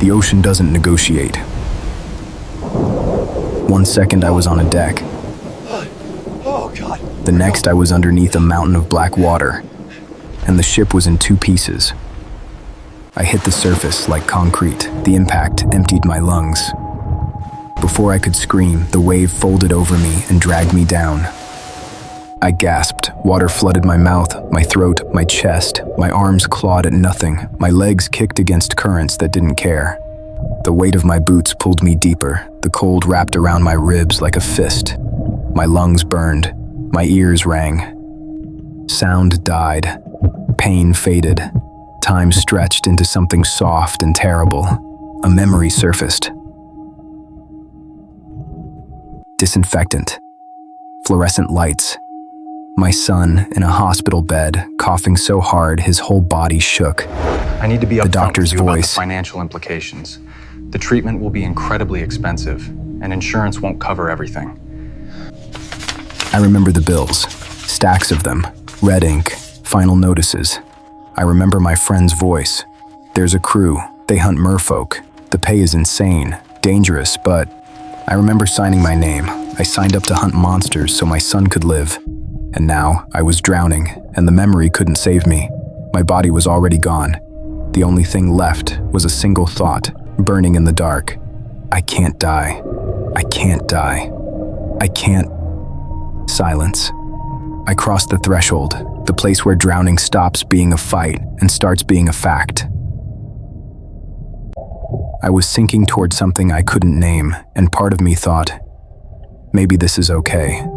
The ocean doesn't negotiate. 1 second I was on a deck. Oh, God. The next I was underneath a mountain of black water, and the ship was in 2 pieces. I hit the surface like concrete. The impact emptied my lungs. Before I could scream, the wave folded over me and dragged me down. I gasped. Water flooded my mouth, my throat, my chest. My arms clawed at nothing. My legs kicked against currents that didn't care. The weight of my boots pulled me deeper. The cold wrapped around my ribs like a fist. My lungs burned. My ears rang. Sound died. Pain faded. Time stretched into something soft and terrible. A memory surfaced. Disinfectant. Fluorescent lights. My son in a hospital bed, coughing so hard his whole body shook. I need to be upfront The doctor's with you about the voice. financial implications. The treatment will be incredibly expensive, and insurance won't cover everything. I remember the bills. Stacks of them. Red ink. Final notices. I remember my friend's voice. There's a crew. They hunt merfolk. The pay is insane. Dangerous, but I remember signing my name. I signed up to hunt monsters so my son could live. And now I was drowning, and the memory couldn't save me. My body was already gone. The only thing left was a single thought, burning in the dark. I can't die. I can't die. I can't. Silence. I crossed the threshold, the place where drowning stops being a fight and starts being a fact. I was sinking toward something I couldn't name, and part of me thought, maybe this is okay.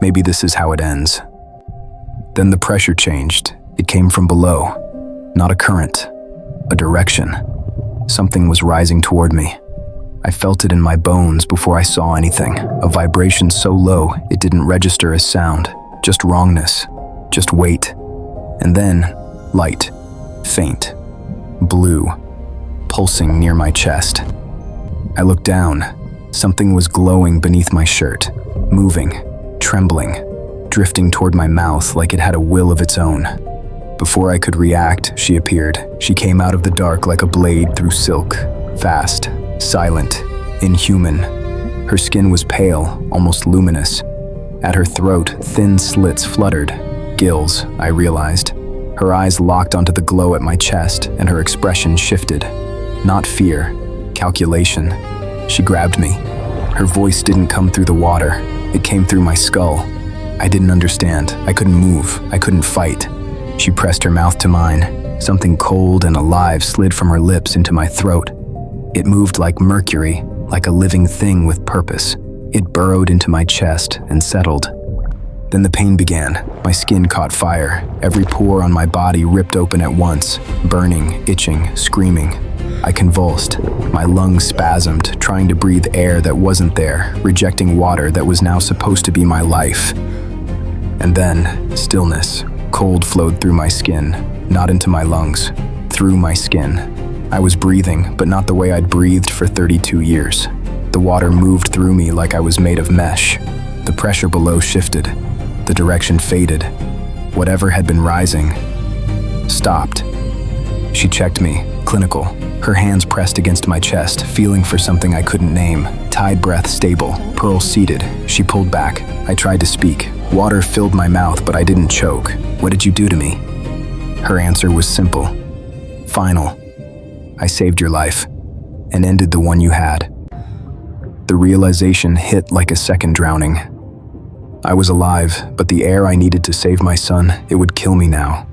Maybe this is how it ends. Then the pressure changed. It came from below. Not a current, a direction. Something was rising toward me. I felt it in my bones before I saw anything. A vibration so low it didn't register as sound. Just wrongness. Just weight. And then, light. Faint. Blue. Pulsing near my chest. I looked down. Something was glowing beneath my shirt. Moving. Trembling, drifting toward my mouth like it had a will of its own. Before I could react, she appeared. She came out of the dark like a blade through silk, fast, silent, inhuman. Her skin was pale, almost luminous. At her throat, thin slits fluttered. Gills, I realized. Her eyes locked onto the glow at my chest, and her expression shifted. Not fear, calculation. She grabbed me. Her voice didn't come through the water. It came through my skull. I didn't understand. I couldn't move. I couldn't fight. She pressed her mouth to mine. Something cold and alive slid from her lips into my throat. It moved like mercury, like a living thing with purpose. It burrowed into my chest and settled. Then the pain began. My skin caught fire. Every pore on my body ripped open at once, burning, itching, screaming. I convulsed. My lungs spasmed, trying to breathe air that wasn't there, rejecting water that was now supposed to be my life. And then, stillness. Cold flowed through my skin, not into my lungs, through my skin. I was breathing, but not the way I'd breathed for 32 years. The water moved through me like I was made of mesh. The pressure below shifted. The direction faded. Whatever had been rising stopped. She checked me, clinical. Her hands pressed against my chest, feeling for something I couldn't name. Tide breath stable, pearl seated. She pulled back. I tried to speak. Water filled my mouth, but I didn't choke. What did you do to me? Her answer was simple. Final. I saved your life and ended the one you had. The realization hit like a second drowning. I was alive, but the air I needed to save my son, it would kill me now.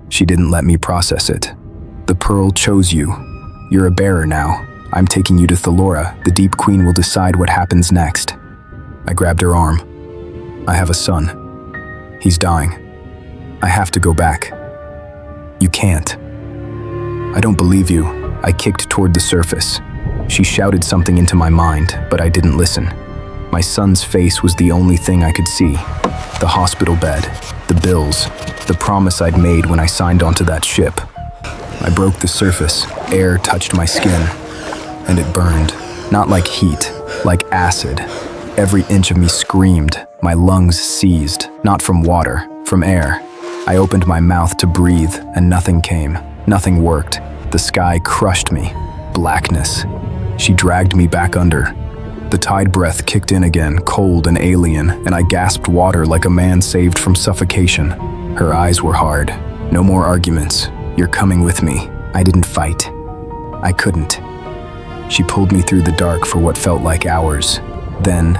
She didn't let me process it. The pearl chose you. You're a bearer now. I'm taking you to Thalora. The Deep Queen will decide what happens next. I grabbed her arm. I have a son. He's dying. I have to go back. You can't. I don't believe you. I kicked toward the surface. She shouted something into my mind, but I didn't listen. My son's face was the only thing I could see. The hospital bed, the bills, the promise I'd made when I signed onto that ship. I broke the surface. Air touched my skin, and it burned. Not like heat, like acid. Every inch of me screamed. My lungs seized, not from water, from air. I opened my mouth to breathe, and nothing came. Nothing worked. The sky crushed me. Blackness. She dragged me back under. The tide breath kicked in again, cold and alien, and I gasped water like a man saved from suffocation. Her eyes were hard. No more arguments. You're coming with me. I didn't fight. I couldn't. She pulled me through the dark for what felt like hours. Then,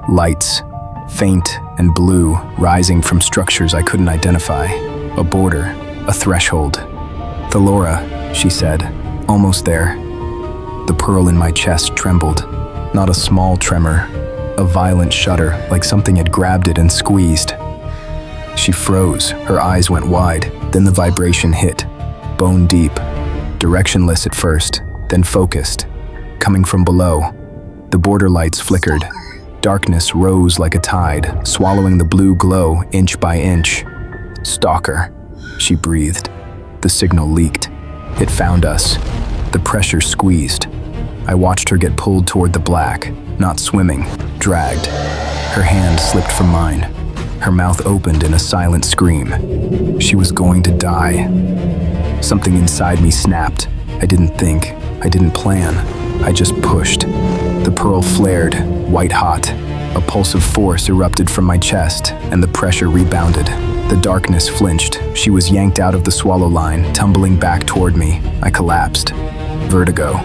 lights, faint and blue, rising from structures I couldn't identify. A border, a threshold. "Thalora," she said, "almost there." The pearl in my chest trembled. Not a small tremor, a violent shudder, like something had grabbed it and squeezed. She froze, her eyes went wide, then the vibration hit, bone deep, directionless at first, then focused, coming from below. The border lights flickered. Darkness rose like a tide, swallowing the blue glow inch by inch. "Stalker," she breathed. The signal leaked. It found us. The pressure squeezed. I watched her get pulled toward the black, not swimming, dragged. Her hand slipped from mine. Her mouth opened in a silent scream. She was going to die. Something inside me snapped. I didn't think. I didn't plan. I just pushed. The pearl flared, white hot. A pulse of force erupted from my chest, and the pressure rebounded. The darkness flinched. She was yanked out of the swallow line, tumbling back toward me. I collapsed. Vertigo.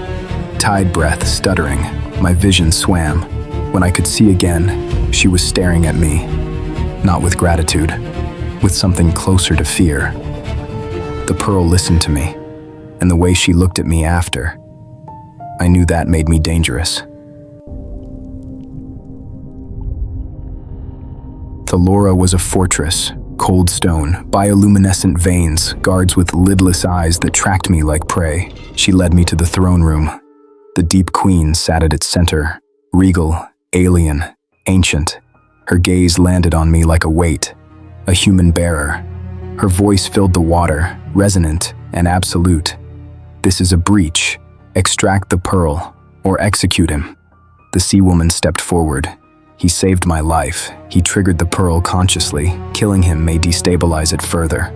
Tide breath stuttering. My vision swam. When I could see again, she was staring at me. Not with gratitude, with something closer to fear. The pearl listened to me, and the way she looked at me after, I knew that made me dangerous. Thalora was a fortress, cold stone, bioluminescent veins, guards with lidless eyes that tracked me like prey. She led me to the throne room. The deep queen sat at its center, regal, alien, ancient. Her gaze landed on me like a weight, a human bearer. Her voice filled the water, resonant and absolute. "This is a breach. Extract the pearl, or execute him." The sea woman stepped forward. "He saved my life. He triggered the pearl consciously. Killing him may destabilize it further."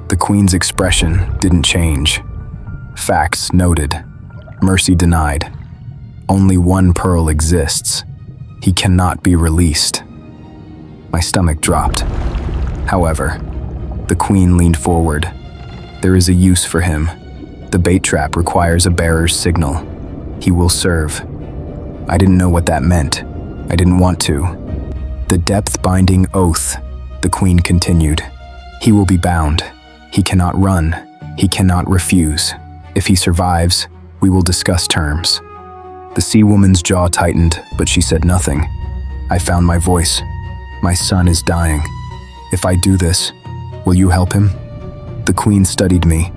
The queen's expression didn't change. Facts noted. Mercy denied. Only one pearl exists. He cannot be released. My stomach dropped. However, the queen leaned forward. "There is a use for him. The bait trap requires a bearer's signal. He will serve." I didn't know what that meant. I didn't want to. "The depth-binding oath," the queen continued. "He will be bound. He cannot run. He cannot refuse. If he survives, we will discuss terms." The sea woman's jaw tightened, but she said nothing. I found my voice. "My son is dying. If I do this, will you help him?" The queen studied me.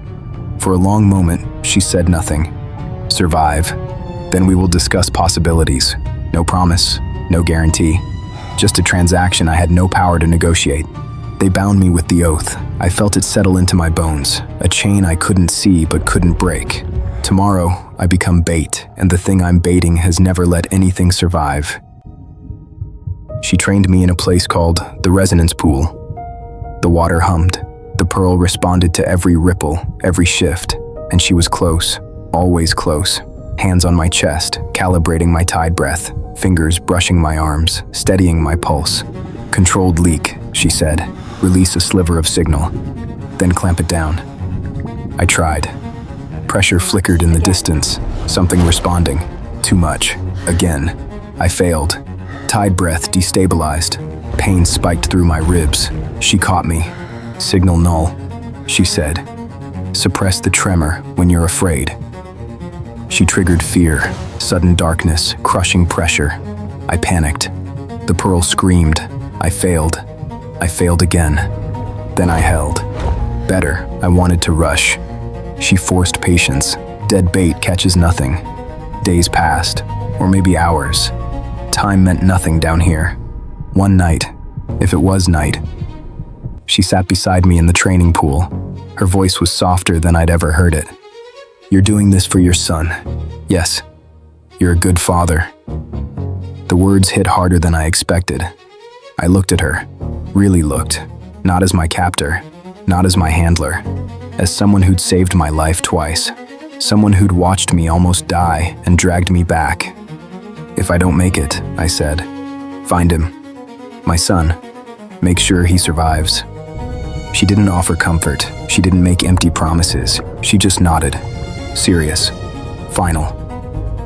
For a long moment, she said nothing. "Survive. Then we will discuss possibilities. No promise, no guarantee. Just a transaction I had no power to negotiate." They bound me with the oath. I felt it settle into my bones, a chain I couldn't see but couldn't break. Tomorrow, I become bait, and the thing I'm baiting has never let anything survive. She trained me in a place called the resonance pool. The water hummed. The pearl responded to every ripple, every shift, and she was close, always close. Hands on my chest, calibrating my tide breath, fingers brushing my arms, steadying my pulse. "Controlled leak," she said. "Release a sliver of signal, then clamp it down." I tried. Pressure flickered in the distance, something responding. Too much. Again. I failed. Tide breath destabilized. Pain spiked through my ribs. She caught me. "Signal null," she said. "Suppress the tremor when you're afraid." She triggered fear, sudden darkness, crushing pressure. I panicked. The pearl screamed. I failed. I failed again. Then I held. Better, I wanted to rush. She forced patience. Dead bait catches nothing. Days passed, or maybe hours. Time meant nothing down here. One night, if it was night, she sat beside me in the training pool. Her voice was softer than I'd ever heard it. "You're doing this for your son. Yes, you're a good father." The words hit harder than I expected. I looked at her, really looked, not as my captor, not as my handler, as someone who'd saved my life twice. Someone who'd watched me almost die and dragged me back. "If I don't make it," I said, "find him. My son. Make sure he survives." She didn't offer comfort. She didn't make empty promises. She just nodded. Serious. Final.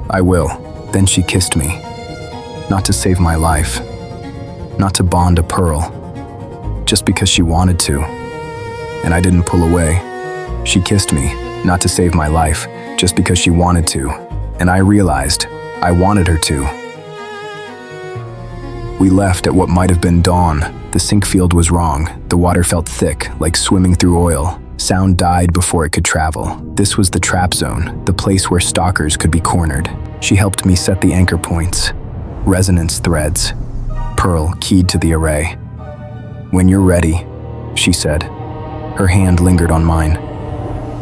"I will." Then she kissed me. Not to save my life. Not to bond a pearl. Just because she wanted to. And I didn't pull away. She kissed me, not to save my life, just because she wanted to. And I realized I wanted her to. We left at what might have been dawn. The sink field was wrong. The water felt thick, like swimming through oil. Sound died before it could travel. This was the trap zone, the place where stalkers could be cornered. She helped me set the anchor points. Resonance threads. Pearl keyed to the array. "When you're ready," she said. Her hand lingered on mine.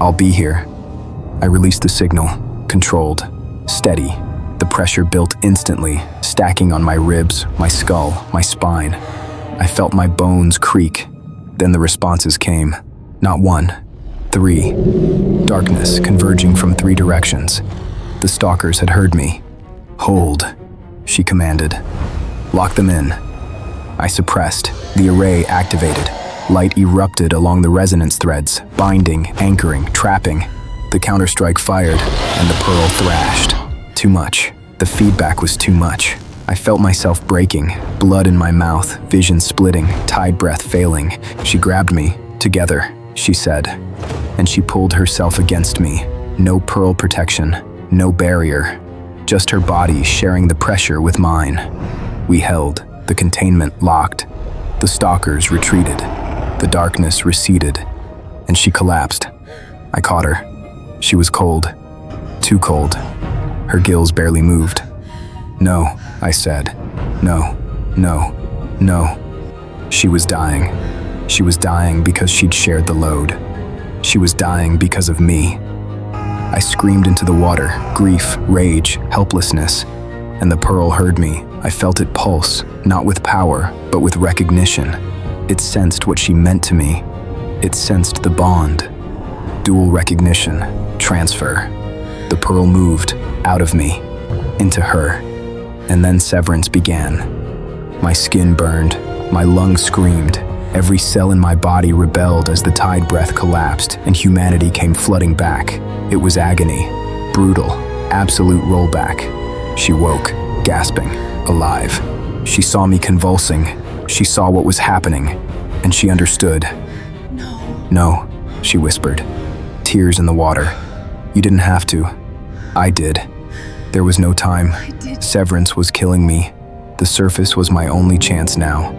"I'll be here." I released the signal, controlled, steady. The pressure built instantly, stacking on my ribs, my skull, my spine. I felt my bones creak. Then the responses came. Not one, 3. Darkness converging from 3 directions. The stalkers had heard me. "Hold," she commanded. "Lock them in." I suppressed. The array activated. Light erupted along the resonance threads, binding, anchoring, trapping. The counterstrike fired, and the pearl thrashed. Too much. The feedback was too much. I felt myself breaking, blood in my mouth, vision splitting, tide breath failing. She grabbed me. "Together," she said, and she pulled herself against me. No pearl protection, no barrier, just her body sharing the pressure with mine. We held, the containment locked. The stalkers retreated. The darkness receded, and she collapsed. I caught her. She was cold, too cold. Her gills barely moved. "No," I said. "No, no, no." She was dying. She was dying because she'd shared the load. She was dying because of me. I screamed into the water, grief, rage, helplessness, and the pearl heard me. I felt it pulse, not with power, but with recognition. It sensed what she meant to me. It sensed the bond. Dual recognition, transfer. The pearl moved out of me, into her, and then severance began. My skin burned, my lungs screamed, every cell in my body rebelled as the tide breath collapsed and humanity came flooding back. It was agony, brutal, absolute rollback. She woke, gasping, alive. She saw me convulsing. She saw what was happening, and she understood. No. "No," she whispered, tears in the water. "You didn't have to. I did. There was no time. Severance was killing me. The surface was my only chance now."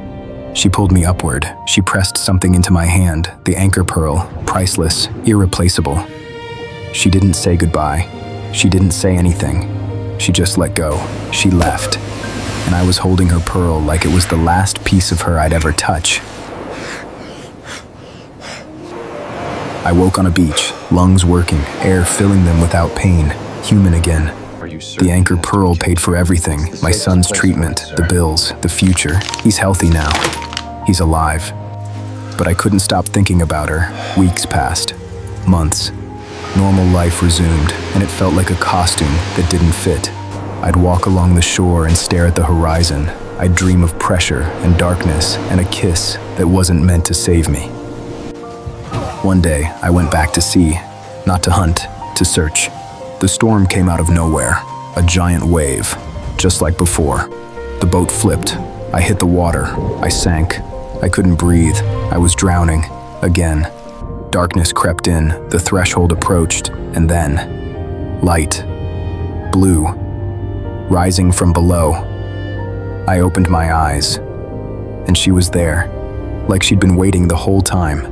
She pulled me upward. She pressed something into my hand, the anchor pearl, priceless, irreplaceable. She didn't say goodbye. She didn't say anything. She just let go. She left. And I was holding her pearl like it was the last piece of her I'd ever touch. I woke on a beach, lungs working, air filling them without pain, human again. The anchor pearl paid for everything, my son's treatment, the bills, the future. He's healthy now. He's alive. But I couldn't stop thinking about her. Weeks passed. Months. Normal life resumed, and it felt like a costume that didn't fit. I'd walk along the shore and stare at the horizon. I'd dream of pressure and darkness and a kiss that wasn't meant to save me. One day, I went back to sea, not to hunt, to search. The storm came out of nowhere, a giant wave, just like before. The boat flipped. I hit the water. I sank. I couldn't breathe. I was drowning. Again. Darkness crept in, the threshold approached, and then, light. Blue. Rising from below. I opened my eyes, and she was there, like she'd been waiting the whole time.